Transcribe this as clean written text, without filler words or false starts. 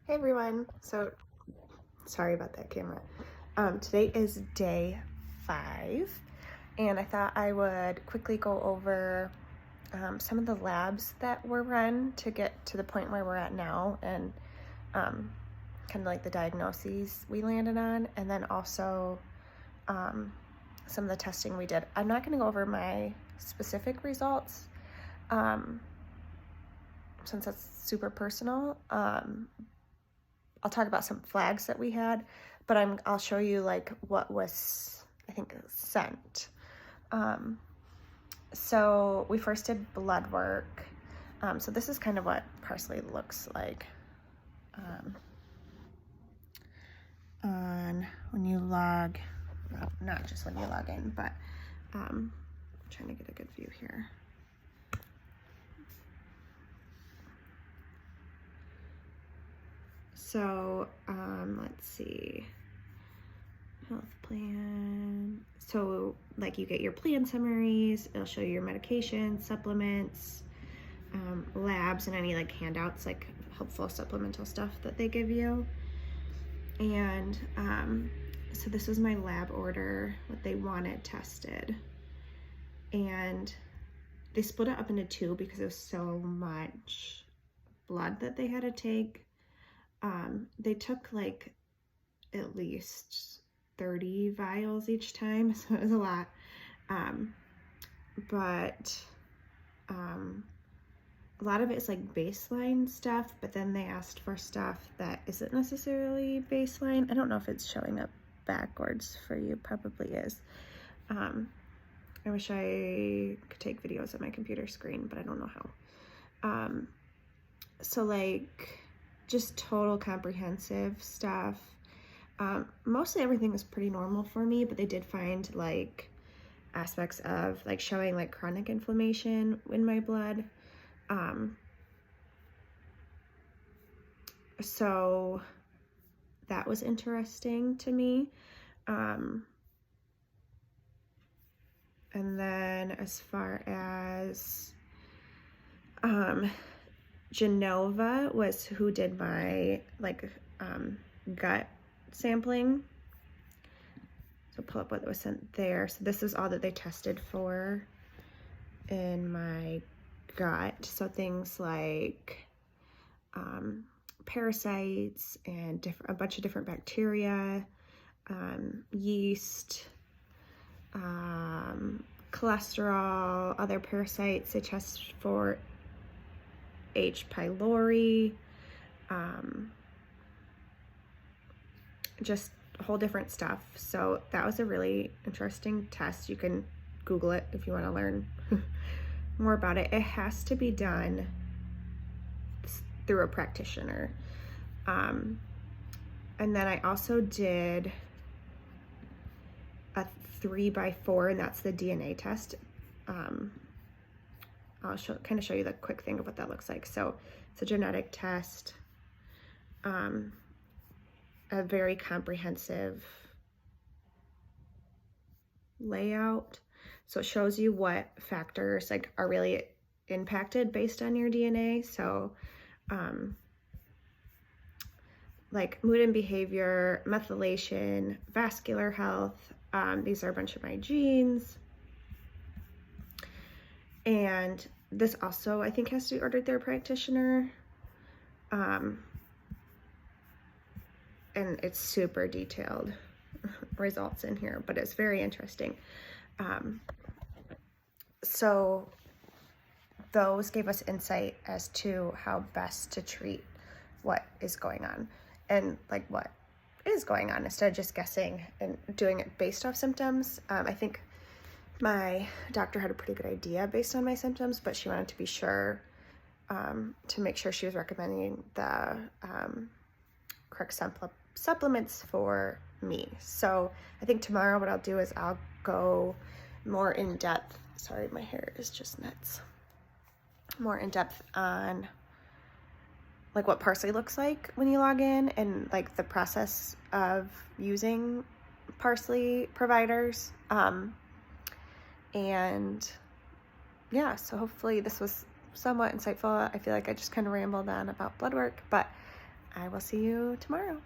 Hey everyone, so sorry about that camera. Today is day 5 and I thought I would quickly go over some of the labs that were run to get to the point where we're at now and kind of like the diagnoses we landed on, and then also some of the testing we did. I'm not going to go over my specific results since that's super personal. I'll talk about some flags that we had, but I'll show you like what was, I think, sent. So we first did blood work. So this is kind of what Parsley looks like on when you log, well, not just when you log in, but I'm trying to get a good view here. So let's see, health plan. So like you get your plan summaries, it'll show you your medications, supplements, labs, and any like handouts, like helpful supplemental stuff that they give you. And so this was my lab order, what they wanted tested. And they split it up into 2 because there was so much blood that they had to take. They took like at least 30 vials each time, so it was a lot. But a lot of it is like baseline stuff, but then they asked for stuff that isn't necessarily baseline. I don't know if it's showing up backwards for you, probably is. I wish I could take videos of my computer screen, but I don't know how. So like just total comprehensive stuff. Mostly everything was pretty normal for me, but they did find like aspects of like showing like chronic inflammation in my blood. So that was interesting to me. And then as far as Genova was who did my like gut sampling. So pull up what was sent there. So this is all that they tested for in my gut. So things like parasites and a bunch of different bacteria, yeast, cholesterol, other parasites. They test for H. pylori, just a whole different stuff. So that was a really interesting test. You can Google it if you want to learn more about it. It has to be done through a practitioner. And then I also did a 3x4, and that's the DNA test. I'll kind of show you the quick thing of what that looks like. So it's a genetic test, a very comprehensive layout. So it shows you what factors like are really impacted based on your DNA. So like mood and behavior, methylation, vascular health. These are a bunch of my genes. And this also, I think, has to be ordered through a practitioner. And it's super detailed results in here, but it's very interesting. So those gave us insight as to how best to treat what is going on and like what is going on instead of just guessing and doing it based off symptoms. I think my doctor had a pretty good idea based on my symptoms, but she wanted to be sure to make sure she was recommending the correct supplements for me. So I think tomorrow what I'll do is I'll go more in depth. Sorry, my hair is just nuts. More in depth on like what Parsley looks like when you log in and like the process of using Parsley providers. And yeah, so hopefully this was somewhat insightful. I feel like I just kind of rambled on about blood work, but I will see you tomorrow.